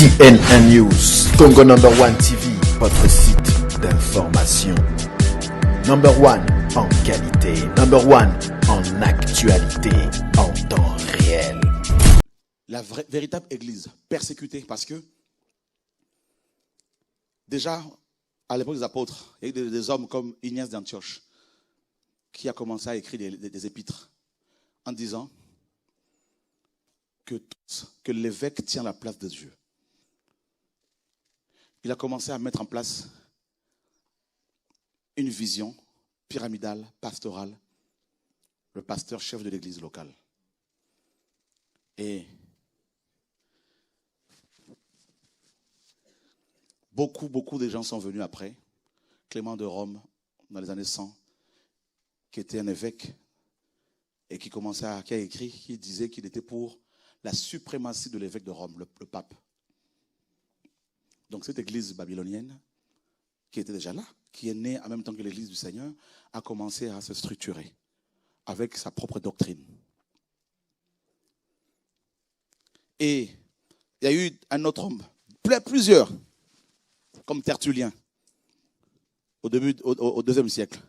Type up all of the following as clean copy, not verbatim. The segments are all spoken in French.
CNN News, Congo number one TV, votre site d'information. Number one en qualité, number one en actualité, en temps réel. La véritable église persécutée parce que déjà à l'époque des apôtres, il y a eu des hommes comme Ignace d'Antioche qui a commencé à écrire des épîtres en disant que l'évêque tient la place de Dieu. Il a commencé à mettre en place une vision pyramidale, pastorale, le pasteur chef de l'église locale. Et beaucoup de gens sont venus après. Clément de Rome, dans les années 100, qui était un évêque et qui a écrit, qui disait qu'il était pour la suprématie de l'évêque de Rome, le pape. Donc cette église babylonienne, qui était déjà là, qui est née en même temps que l'église du Seigneur, a commencé à se structurer avec sa propre doctrine. Et il y a eu un autre homme, plusieurs, comme Tertullien, au deuxième siècle,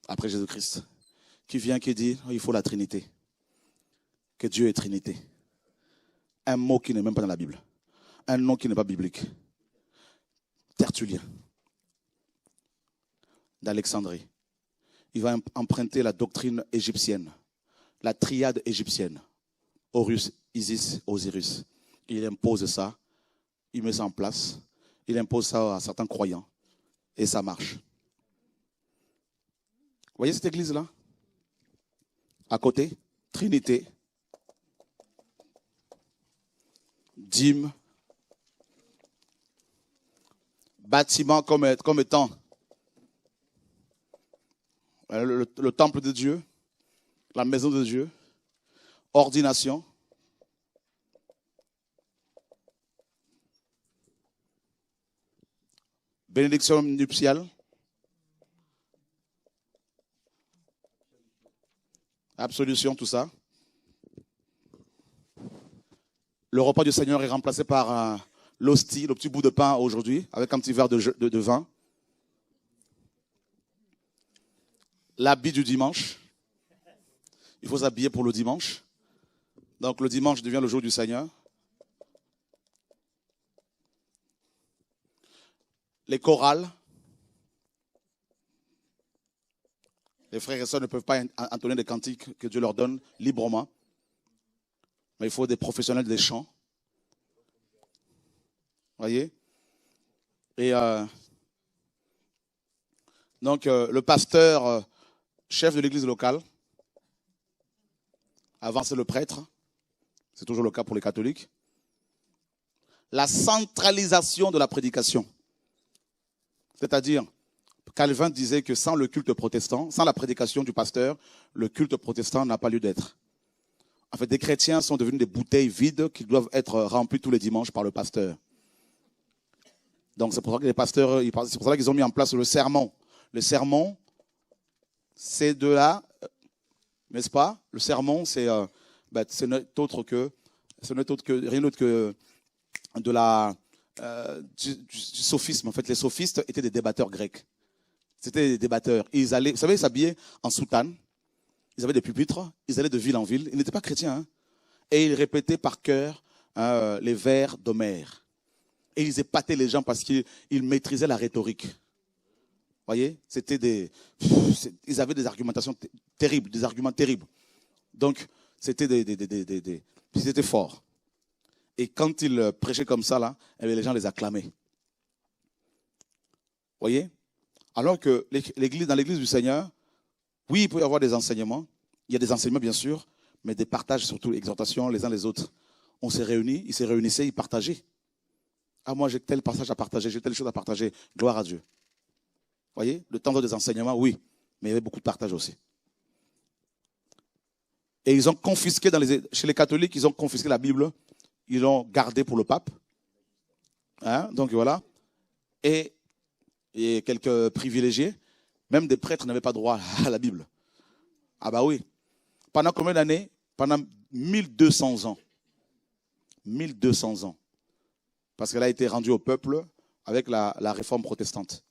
après Jésus-Christ, qui dit il faut la Trinité, que Dieu est Trinité. Un mot qui n'est même pas dans la Bible. Un nom qui n'est pas biblique. Tertullien, d'Alexandrie. Il va emprunter la doctrine égyptienne, la triade égyptienne. Horus, Isis, Osiris. Il impose ça, il met ça en place, il impose ça à certains croyants, et ça marche. Vous voyez cette église-là? À côté, Trinité, dîme, bâtiment comme étant le temple de Dieu, la maison de Dieu, ordination, bénédiction nuptiale, absolution, tout ça. Le repas du Seigneur est remplacé par l'hostie, le petit bout de pain aujourd'hui, avec un petit verre de vin. L'habit du dimanche. Il faut s'habiller pour le dimanche. Donc le dimanche devient le jour du Seigneur. Les chorales. Les frères et sœurs ne peuvent pas entonner des cantiques que Dieu leur donne librement. Mais il faut des professionnels des chants. Voyez? Et donc le pasteur chef de l'église locale, avant c'est le prêtre, c'est toujours le cas pour les catholiques. La centralisation de la prédication. C'est-à-dire, Calvin disait que sans le culte protestant, sans la prédication du pasteur, le culte protestant n'a pas lieu d'être. En fait, des chrétiens sont devenus des bouteilles vides qui doivent être remplies tous les dimanches par le pasteur. Donc c'est pour ça que les pasteurs, c'est pour ça qu'ils ont mis en place le sermon. Le sermon, c'est de la, n'est-ce pas? Le sermon, c'est rien d'autre que de la du sophisme. En fait, les sophistes étaient des débatteurs grecs. C'était des débatteurs. Ils allaient, vous savez, s'habiller en soutane. Ils avaient des pupitres. Ils allaient de ville en ville. Ils n'étaient pas chrétiens. Hein? Et ils répétaient par cœur les vers d'Homère. Et ils épataient les gens parce qu'ils maîtrisaient la rhétorique. Vous voyez, ils avaient des argumentations terribles, des arguments terribles. Donc, c'était fort. Et quand ils prêchaient comme ça, là, les gens les acclamaient. Vous voyez? Alors que dans l'église du Seigneur, oui, il peut y avoir des enseignements. Il y a des enseignements, bien sûr, mais des partages, surtout exhortations les uns les autres. On s'est réunis, ils se réunissaient, ils partageaient. Ah, moi, j'ai tel passage à partager, j'ai telle chose à partager. Gloire à Dieu. Vous voyez, le temps des enseignements, oui, mais il y avait beaucoup de partage aussi. Et ils ont confisqué, chez les catholiques, ils ont confisqué la Bible, ils l'ont gardée pour le pape. Hein? Donc voilà. Et quelques privilégiés, même des prêtres n'avaient pas droit à la Bible. Ah bah oui. Pendant combien d'années? Pendant 1200 ans. 1200 ans. parce qu'elle a été rendue au peuple avec la réforme protestante.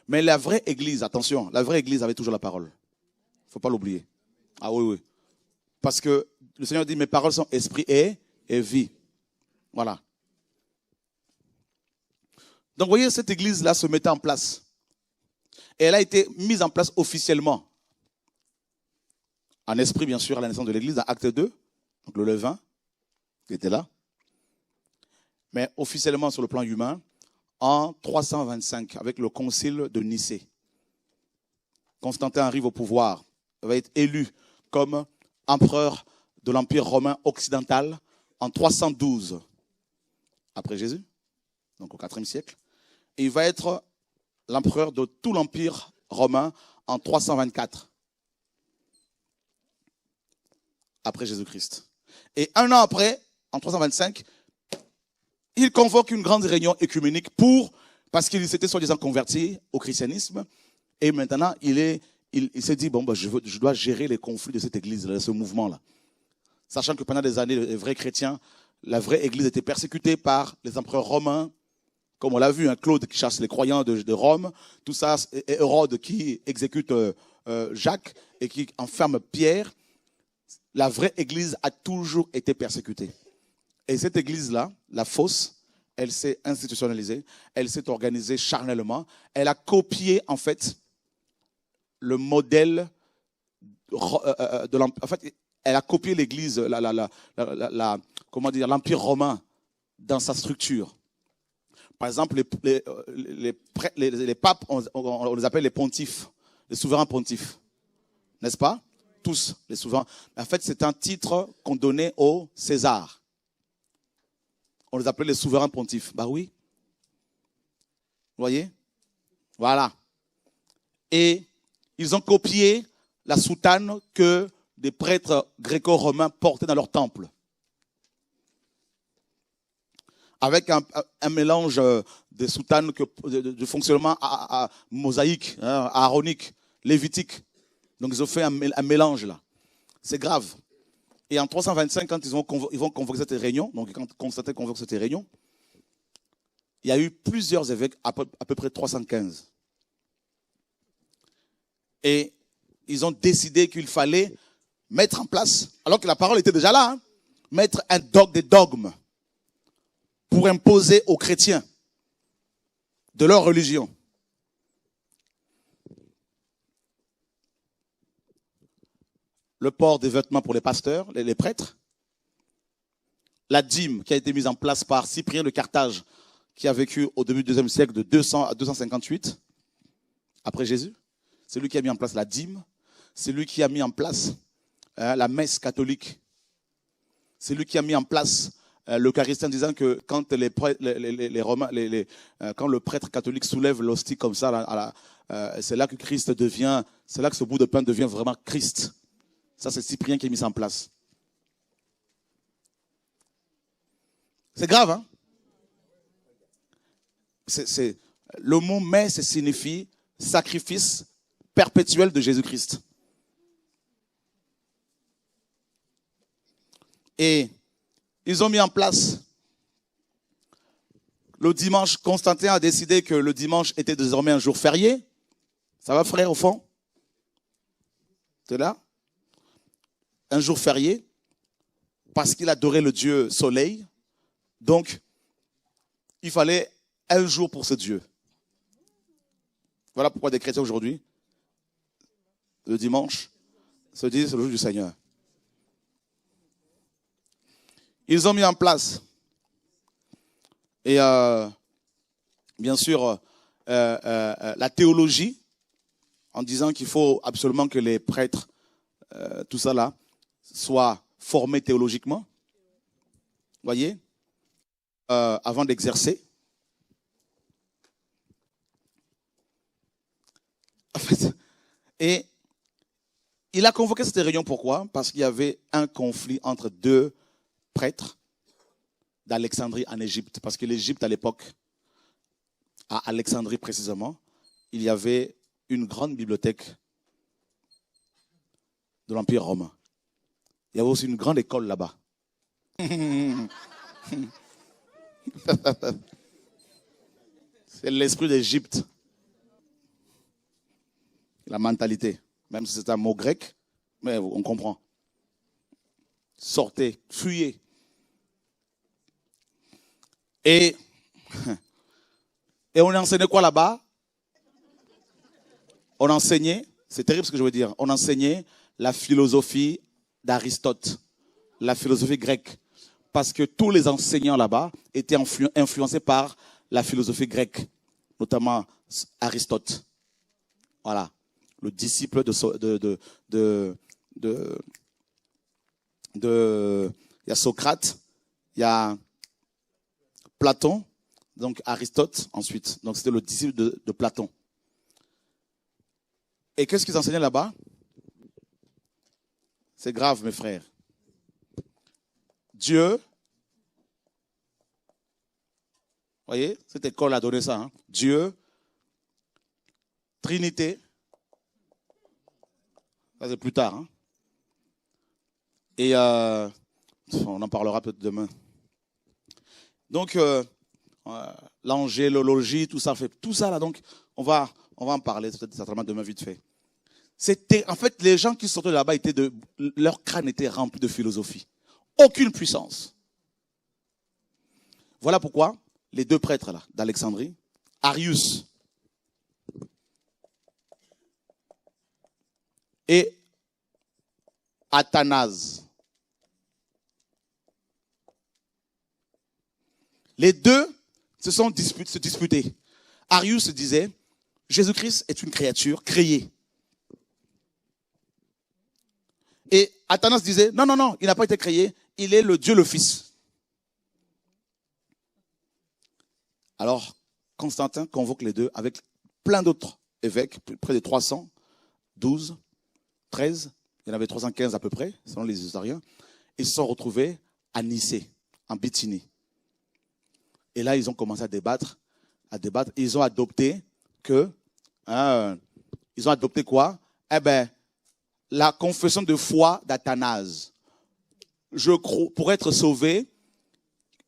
Mais la vraie église, attention, la vraie église avait toujours la parole. Il ne faut pas l'oublier. Ah oui, oui. Parce que le Seigneur dit, mes paroles sont esprit et vie. Voilà. Donc, vous voyez, cette église-là se mettait en place. Et elle a été mise en place officiellement. En esprit, bien sûr, à la naissance de l'église, dans Acte 2, donc le levain, qui était là. Mais officiellement, sur le plan humain, en 325, avec le concile de Nicée. Constantin arrive au pouvoir, il va être élu comme empereur de l'Empire romain occidental en 312 après Jésus, donc au IVe siècle. Et il va être l'empereur de tout l'Empire romain en 324 après Jésus-Christ. Et un an après, en 325, il convoque une grande réunion écuménique parce qu'il s'était soi-disant converti au christianisme. Et maintenant, il s'est dit, bon, je dois gérer les conflits de cette église, de ce mouvement-là. Sachant que pendant des années, les vrais chrétiens, la vraie église était persécutée par les empereurs romains, comme on l'a vu, Claude qui chasse les croyants de Rome, tout ça, et Hérode qui exécute Jacques et qui enferme Pierre. La vraie église a toujours été persécutée. Et cette église-là, la fausse, elle s'est institutionnalisée, elle s'est organisée charnellement, elle a copié en fait le modèle de l'empire. En fait, elle a copié l'église, l'empire romain dans sa structure. Par exemple, les papes, on les appelle les pontifes, les souverains pontifes. N'est-ce pas? Tous les souverains. En fait, c'est un titre qu'on donnait au César. On les appelait les souverains pontifes. Bah oui. Vous voyez? Voilà. Et ils ont copié la soutane que des prêtres gréco-romains portaient dans leur temple. Avec un mélange de soutanes, de fonctionnement mosaïque, aaronique, lévitique. Donc ils ont fait un mélange là. C'est grave. Et en 325, quand ils vont convoquer cette réunion, donc quand Constantin convoque cette réunion, il y a eu plusieurs évêques, à peu près 315. Et ils ont décidé qu'il fallait mettre en place, alors que la parole était déjà là, mettre des dogmes pour imposer aux chrétiens de leur religion. Le port des vêtements pour les pasteurs, les prêtres. La dîme qui a été mise en place par Cyprien de Carthage, qui a vécu au début du IIe siècle de 200 à 258 après Jésus. C'est lui qui a mis en place la dîme. C'est lui qui a mis en place la messe catholique. C'est lui qui a mis en place l'Eucharistie en disant que quand les Romains, quand le prêtre catholique soulève l'hostie comme ça, c'est là que Christ devient, c'est là que ce bout de pain devient vraiment Christ. Ça, c'est Cyprien qui a mis ça en place. C'est grave, hein? Le mot messe signifie sacrifice perpétuel de Jésus-Christ. Et ils ont mis en place le dimanche. Constantin a décidé que le dimanche était désormais un jour férié. Ça va, frère, au fond? C'est là? Un jour férié, parce qu'il adorait le Dieu soleil. Donc, il fallait un jour pour ce Dieu. Voilà pourquoi des chrétiens aujourd'hui, le dimanche, se disent c'est le jour du Seigneur. Ils ont mis en place, et bien sûr, la théologie, en disant qu'il faut absolument que les prêtres, tout ça là, soient formés théologiquement, voyez, avant d'exercer. En fait, et il a convoqué cette réunion, pourquoi? Parce qu'il y avait un conflit entre deux prêtres d'Alexandrie en Égypte. Parce que l'Égypte, à l'époque, à Alexandrie précisément, il y avait une grande bibliothèque de l'Empire romain. Il y avait aussi une grande école là-bas. C'est l'esprit d'Égypte. La mentalité. Même si c'est un mot grec, mais on comprend. Sortez, fuyez. Et on enseignait quoi là-bas? On enseignait, c'est terrible ce que je veux dire, on enseignait la philosophie d'Aristote, la philosophie grecque. Parce que tous les enseignants là-bas étaient influencés par la philosophie grecque, notamment Aristote. Voilà, le disciple il y a Socrate, il y a Platon, donc Aristote ensuite. Donc c'était le disciple de Platon. Et qu'est-ce qu'ils enseignaient là-bas? C'est grave, mes frères. Dieu, voyez, cette école a donné ça. Hein? Dieu, Trinité, ça c'est plus tard. Hein? Et on en parlera peut-être demain. Donc, l'angélologie, tout ça, tout ça là, donc on va en parler certainement demain vite fait. C'était, en fait, les gens qui sortaient là-bas leur crâne était rempli de philosophie. Aucune puissance. Voilà pourquoi les deux prêtres là d'Alexandrie, Arius et Athanase, les deux se disputaient. Arius disait, Jésus-Christ est une créature créée. Et Athanase disait, non, il n'a pas été créé, il est le Dieu le Fils. Alors, Constantin convoque les deux avec plein d'autres évêques, près de 312, 13, il y en avait 315 à peu près, selon les historiens. Ils se sont retrouvés à Nicée, en Bithynie. Et là, ils ont commencé à débattre. Et ils ont adopté quoi? La confession de foi d'Athanase. Je crois, pour être sauvé,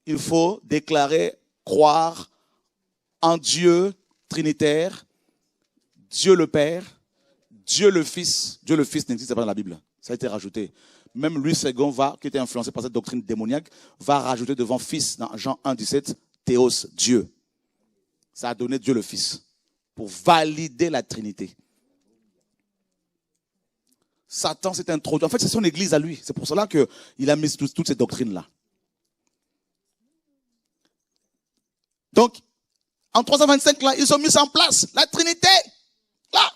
il faut déclarer, croire en Dieu trinitaire, Dieu le Père, Dieu le Fils. Dieu le Fils n'existe pas dans la Bible. Ça a été rajouté. Même Louis II qui était influencé par cette doctrine démoniaque, va rajouter devant Fils dans Jean 1, 17, Théos, Dieu. Ça a donné Dieu le Fils pour valider la Trinité. Satan s'est introduit. En fait, c'est son église à lui. C'est pour cela qu'il a mis toutes ces doctrines-là. Donc, en 325, là, ils ont mis en place la Trinité. Là.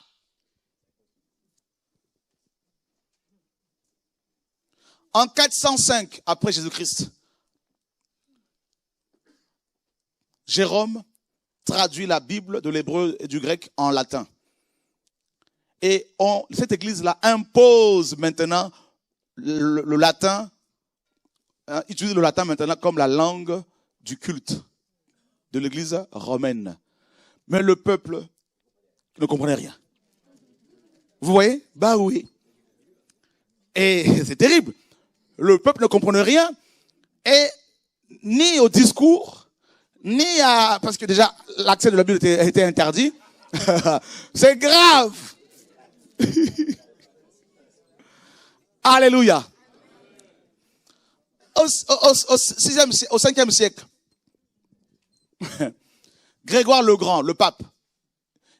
En 405, après Jésus-Christ, Jérôme traduit la Bible de l'hébreu et du grec en latin. Et cette église-là impose maintenant le latin, utilise le latin maintenant comme la langue du culte de l'église romaine. Mais le peuple ne comprenait rien. Vous voyez? Bah oui. Et c'est terrible. Le peuple ne comprenait rien. Et ni au discours, ni à... Parce que déjà, l'accès de la Bible était interdit. C'est grave. Alléluia. Au 5e siècle, Grégoire le Grand, le pape,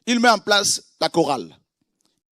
il met en place la chorale.